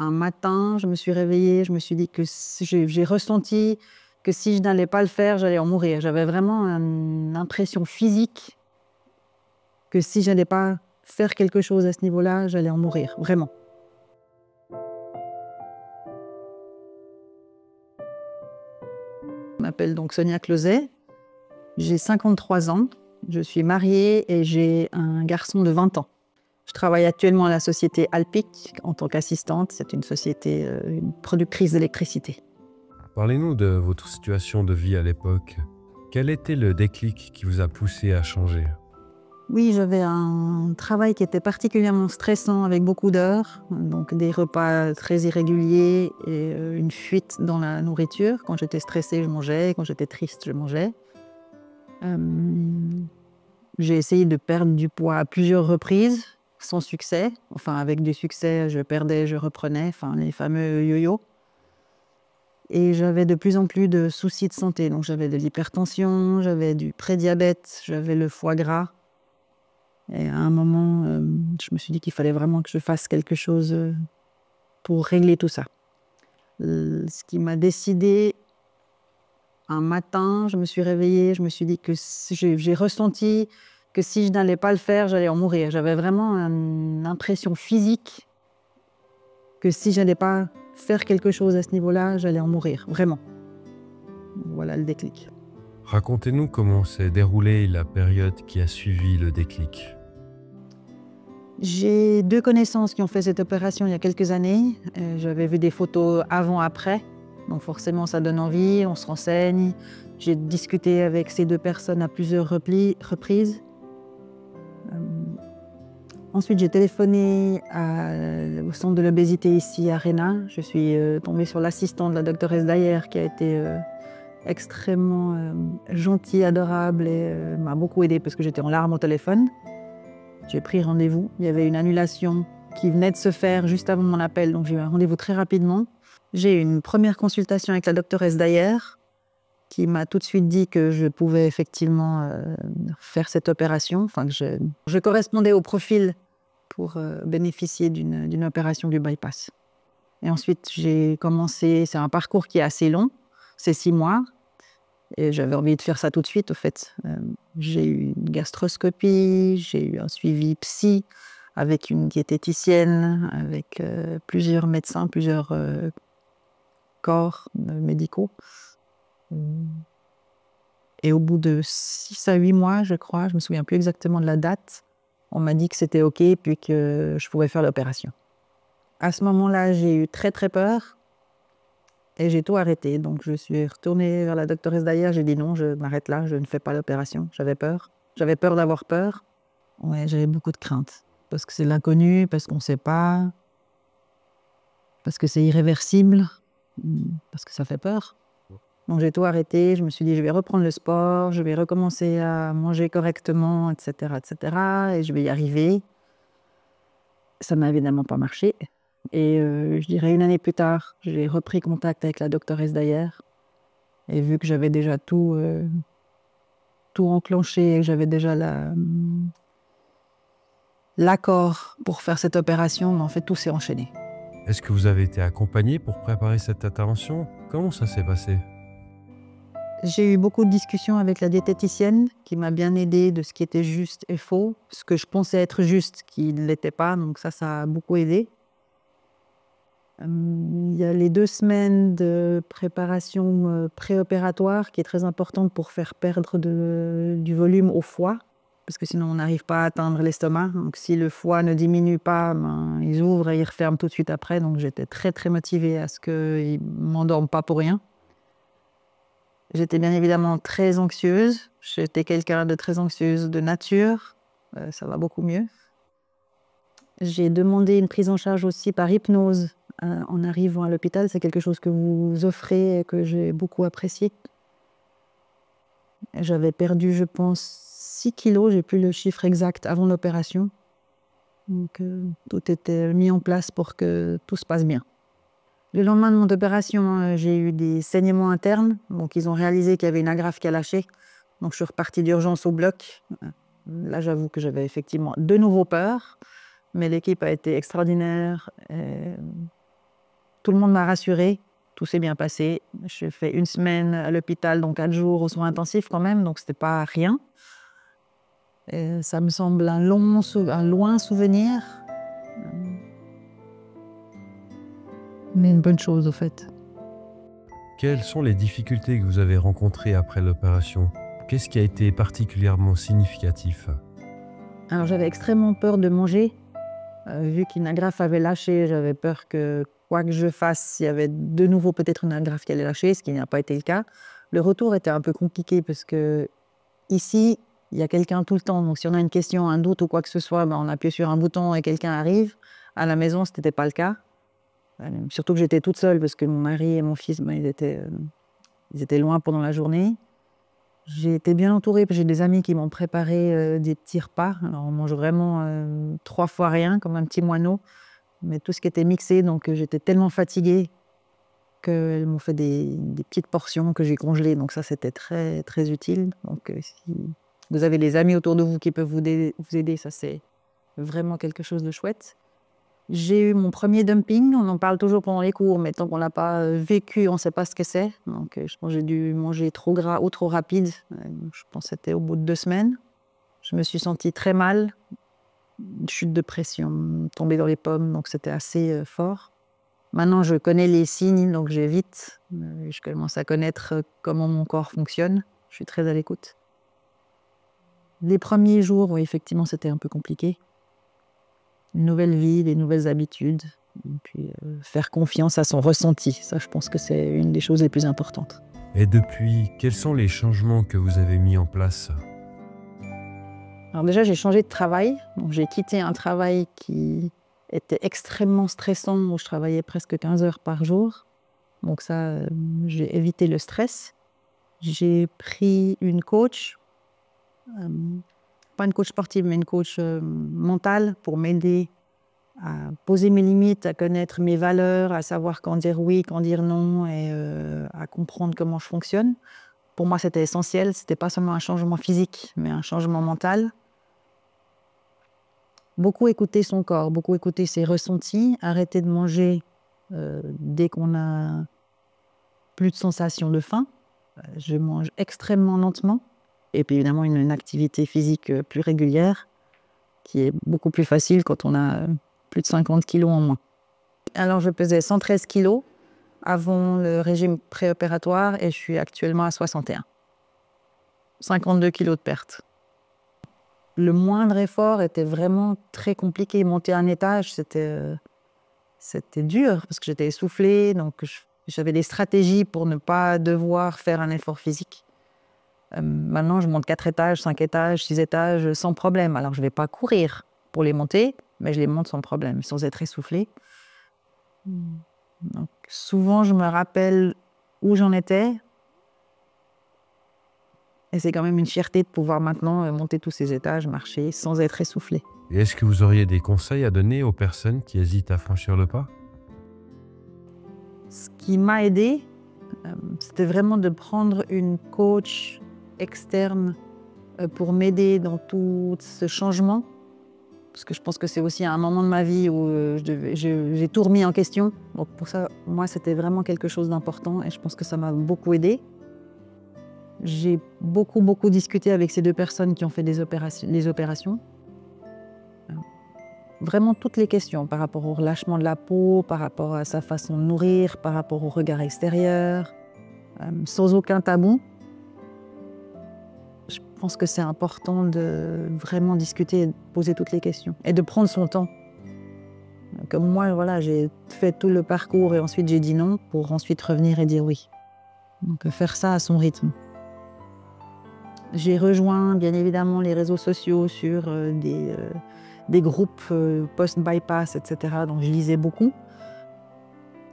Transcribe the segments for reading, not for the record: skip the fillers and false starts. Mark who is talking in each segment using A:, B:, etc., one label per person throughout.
A: Un matin, je me suis réveillée, je me suis dit que j'ai ressenti que si je n'allais pas le faire, j'allais en mourir. J'avais vraiment une impression physique que si j'allais pas faire quelque chose à ce niveau-là, j'allais en mourir, vraiment. Je m'appelle donc Sonia Closet, j'ai 53 ans, je suis mariée et j'ai un garçon de 20 ans. Je travaille actuellement à la société Alpic en tant qu'assistante. C'est une société, une productrice d'électricité.
B: Parlez-nous de votre situation de vie à l'époque. Quel était le déclic qui vous a poussé à changer?
A: Oui, j'avais un travail qui était particulièrement stressant avec beaucoup d'heures, donc des repas très irréguliers et une fuite dans la nourriture. Quand j'étais stressée, je mangeais. Quand j'étais triste, je mangeais. J'ai essayé de perdre du poids à plusieurs reprises, sans succès. Enfin, avec du succès, je perdais, je reprenais, enfin, les fameux yo-yo. Et j'avais de plus en plus de soucis de santé. Donc, j'avais de l'hypertension, j'avais du prédiabète, j'avais le foie gras. Et à un moment, je me suis dit qu'il fallait vraiment que je fasse quelque chose pour régler tout ça. Ce qui m'a décidé, un matin, je me suis réveillée, je me suis dit que j'ai ressenti que si je n'allais pas le faire, j'allais en mourir. J'avais vraiment une impression physique que si j'allais pas faire quelque chose à ce niveau-là, j'allais en mourir, vraiment. Voilà le déclic.
B: Racontez-nous comment s'est déroulée la période qui a suivi le déclic.
A: J'ai 2 connaissances qui ont fait cette opération il y a quelques années. J'avais vu des photos avant-après, donc forcément ça donne envie, on se renseigne. J'ai discuté avec ces 2 personnes à plusieurs reprises. Ensuite, j'ai téléphoné au centre de l'obésité ici à Réna. Je suis tombée sur l'assistant de la doctoresse Dayer qui a été extrêmement gentille, adorable et m'a beaucoup aidée parce que j'étais en larmes au téléphone. J'ai pris rendez-vous. Il y avait une annulation qui venait de se faire juste avant mon appel, donc j'ai eu un rendez-vous très rapidement. J'ai eu une première consultation avec la doctoresse Dayer qui m'a tout de suite dit que je pouvais effectivement faire cette opération, enfin que je correspondais au profil pour bénéficier d'une opération du bypass. Et ensuite, j'ai commencé, c'est un parcours qui est assez long, c'est 6 mois, et j'avais envie de faire ça tout de suite, au fait. J'ai eu une gastroscopie, j'ai eu un suivi psy avec une diététicienne, avec plusieurs médecins, plusieurs corps médicaux. Et au bout de 6 à 8 mois, je crois, je me souviens plus exactement de la date, on m'a dit que c'était OK, puis que je pouvais faire l'opération. À ce moment-là, j'ai eu très très peur et j'ai tout arrêté. Donc je suis retournée vers la doctoresse Dayer, j'ai dit non, je m'arrête là, je ne fais pas l'opération. J'avais peur. J'avais peur d'avoir peur. Ouais, j'avais beaucoup de craintes. Parce que c'est l'inconnu, parce qu'on ne sait pas, parce que c'est irréversible, parce que ça fait peur. Donc j'ai tout arrêté, je me suis dit je vais reprendre le sport, je vais recommencer à manger correctement, etc., etc. Et je vais y arriver. Ça n'a évidemment pas marché. Et je dirais 1 année plus tard, j'ai repris contact avec la doctoresse Dayer. Et vu que j'avais déjà tout enclenché et que j'avais déjà l'accord pour faire cette opération, mais en fait tout s'est enchaîné.
B: Est-ce que vous avez été accompagné pour préparer cette intervention? Comment ça s'est passé?
A: J'ai eu beaucoup de discussions avec la diététicienne qui m'a bien aidée de ce qui était juste et faux, ce que je pensais être juste qui ne l'était pas, donc ça a beaucoup aidé. Il y a les 2 semaines de préparation préopératoire qui est très importante pour faire perdre du volume au foie, parce que sinon on n'arrive pas à atteindre l'estomac. Donc si le foie ne diminue pas, ben, ils ouvrent et ils referment tout de suite après. Donc j'étais très très motivée à ce qu'ils ne m'endorment pas pour rien. J'étais bien évidemment très anxieuse. J'étais quelqu'un de très anxieuse de nature. Ça va beaucoup mieux. J'ai demandé une prise en charge aussi par hypnose en arrivant à l'hôpital. C'est quelque chose que vous offrez et que j'ai beaucoup apprécié. J'avais perdu, je pense, 6 kilos, j'ai plus le chiffre exact avant l'opération. Donc tout était mis en place pour que tout se passe bien. Le lendemain de mon opération, j'ai eu des saignements internes. Donc ils ont réalisé qu'il y avait une agrafe qui a lâché. Donc je suis repartie d'urgence au bloc. Là, j'avoue que j'avais effectivement de nouveau peur. Mais l'équipe a été extraordinaire. tout le monde m'a rassurée. Tout s'est bien passé. J'ai fait 1 semaine à l'hôpital, donc 4 jours aux soins intensifs quand même, donc c'était pas rien. Et ça me semble un loin souvenir, mais une bonne chose au fait.
B: Quelles sont les difficultés que vous avez rencontrées après l'opération? Qu'est-ce qui a été particulièrement significatif?
A: Alors j'avais extrêmement peur de manger. Vu qu'une agrafe avait lâché, j'avais peur que quoi que je fasse, il y avait de nouveau peut-être une agrafe qui allait lâcher, ce qui n'a pas été le cas. Le retour était un peu compliqué parce que ici, il y a quelqu'un tout le temps. Donc si on a une question, un doute ou quoi que ce soit, ben, on appuie sur un bouton et quelqu'un arrive. À la maison, ce n'était pas le cas. Surtout que j'étais toute seule parce que mon mari et mon fils, ben, ils étaient loin pendant la journée. J'ai été bien entourée, j'ai des amis qui m'ont préparé des petits repas. Alors on mange vraiment 3 fois rien, comme un petit moineau, mais tout ce qui était mixé, donc j'étais tellement fatiguée qu'elles m'ont fait des petites portions que j'ai congelées, donc ça c'était très, très utile. Donc si vous avez des amis autour de vous qui peuvent vous aider, ça c'est vraiment quelque chose de chouette. J'ai eu mon premier dumping, on en parle toujours pendant les cours, mais tant qu'on ne l'a pas vécu, on ne sait pas ce que c'est. Donc je pense que j'ai dû manger trop gras ou trop rapide. Je pense que c'était au bout de 2 semaines. Je me suis sentie très mal, une chute de pression, tombée dans les pommes, donc c'était assez fort. Maintenant, je connais les signes, donc j'évite. Je commence à connaître comment mon corps fonctionne. Je suis très à l'écoute. Les premiers jours, oui, effectivement, c'était un peu compliqué. Une nouvelle vie, des nouvelles habitudes, et puis faire confiance à son ressenti. Ça, je pense que c'est une des choses les plus importantes.
B: Et depuis, quels sont les changements que vous avez mis en place?
A: Alors déjà, j'ai changé de travail. Donc, j'ai quitté un travail qui était extrêmement stressant, où je travaillais presque 15 heures par jour. Donc ça, j'ai évité le stress. J'ai pris une coach, pas une coach sportive, mais une coach mentale pour m'aider à poser mes limites, à connaître mes valeurs, à savoir quand dire oui, quand dire non, et à comprendre comment je fonctionne. Pour moi, c'était essentiel. C'était pas seulement un changement physique, mais un changement mental. Beaucoup écouter son corps, beaucoup écouter ses ressentis, arrêter de manger dès qu'on a plus de sensation de faim. Je mange extrêmement lentement. Et puis évidemment, une activité physique plus régulière, qui est beaucoup plus facile quand on a plus de 50 kilos en moins. Alors, je pesais 113 kilos avant le régime préopératoire et je suis actuellement à 61. 52 kilos de perte. Le moindre effort était vraiment très compliqué. Monter un étage, c'était dur parce que j'étais essoufflée. Donc, j'avais des stratégies pour ne pas devoir faire un effort physique. Maintenant, je monte 4 étages, 5 étages, 6 étages sans problème. Alors, je ne vais pas courir pour les monter, mais je les monte sans problème, sans être essoufflée. Donc, souvent, je me rappelle où j'en étais. Et c'est quand même une fierté de pouvoir maintenant monter tous ces étages, marcher sans être essoufflée.
B: Et est-ce que vous auriez des conseils à donner aux personnes qui hésitent à franchir le pas?
A: Ce qui m'a aidée, c'était vraiment de prendre une coach externe pour m'aider dans tout ce changement. Parce que je pense que c'est aussi un moment de ma vie où j'ai tout remis en question. Donc pour ça, moi, c'était vraiment quelque chose d'important et je pense que ça m'a beaucoup aidée. J'ai beaucoup discuté avec ces 2 personnes qui ont fait les opérations. Vraiment toutes les questions par rapport au relâchement de la peau, par rapport à sa façon de nourrir, par rapport au regard extérieur, sans aucun tabou. Je pense que c'est important de vraiment discuter et de poser toutes les questions et de prendre son temps. Comme moi, voilà, j'ai fait tout le parcours et ensuite j'ai dit non pour ensuite revenir et dire oui. Donc faire ça à son rythme. J'ai rejoint bien évidemment les réseaux sociaux sur des groupes post-bypass, etc. Donc je lisais beaucoup.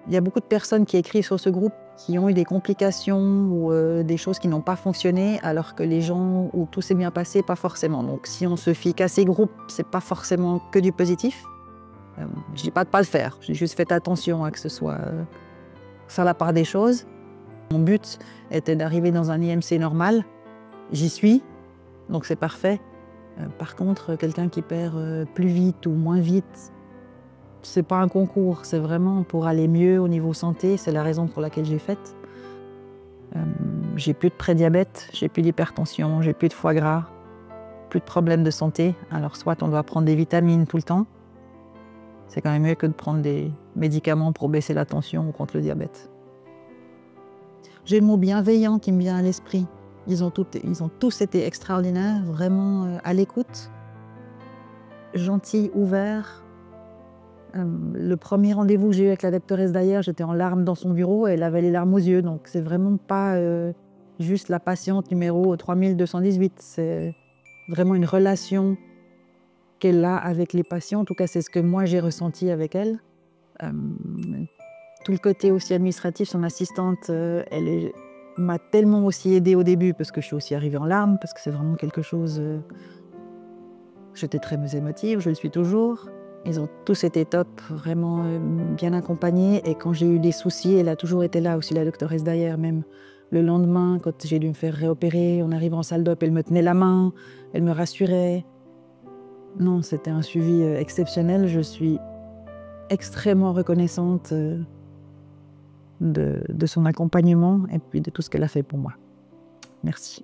A: Il y a beaucoup de personnes qui écrivent sur ce groupe qui ont eu des complications ou des choses qui n'ont pas fonctionné, alors que les gens où tout s'est bien passé, pas forcément. Donc si on se fie qu'à ces groupes, c'est pas forcément que du positif. Je dis pas de pas le faire, j'ai juste fait attention à que ce soit faire la part des choses. Mon but était d'arriver dans un IMC normal. J'y suis, donc c'est parfait. Par contre, quelqu'un qui perd plus vite ou moins vite, c'est pas un concours, c'est vraiment pour aller mieux au niveau santé. C'est la raison pour laquelle j'ai fait. J'ai plus de prédiabète, j'ai plus d'hypertension, j'ai plus de foie gras, plus de problèmes de santé. Alors soit on doit prendre des vitamines tout le temps, c'est quand même mieux que de prendre des médicaments pour baisser la tension ou contre le diabète. J'ai le mot bienveillant qui me vient à l'esprit. Ils ont tous été extraordinaires, vraiment à l'écoute, gentils, ouverts. Le premier rendez-vous que j'ai eu avec la doctoresse Dayer, j'étais en larmes dans son bureau et elle avait les larmes aux yeux. Donc c'est vraiment pas juste la patiente numéro 3218. C'est vraiment une relation qu'elle a avec les patients. En tout cas, c'est ce que moi j'ai ressenti avec elle. Tout le côté aussi administratif, son assistante, elle m'a tellement aussi aidée au début parce que je suis aussi arrivée en larmes, parce que c'est vraiment quelque chose... J'étais très émotive, je le suis toujours. Ils ont tous été top, vraiment bien accompagnés. Et quand j'ai eu des soucis, elle a toujours été là aussi, la doctoresse Dayer. Même le lendemain, quand j'ai dû me faire réopérer, on arrive en salle d'op, elle me tenait la main, elle me rassurait. Non, c'était un suivi exceptionnel. Je suis extrêmement reconnaissante de son accompagnement et puis de tout ce qu'elle a fait pour moi. Merci.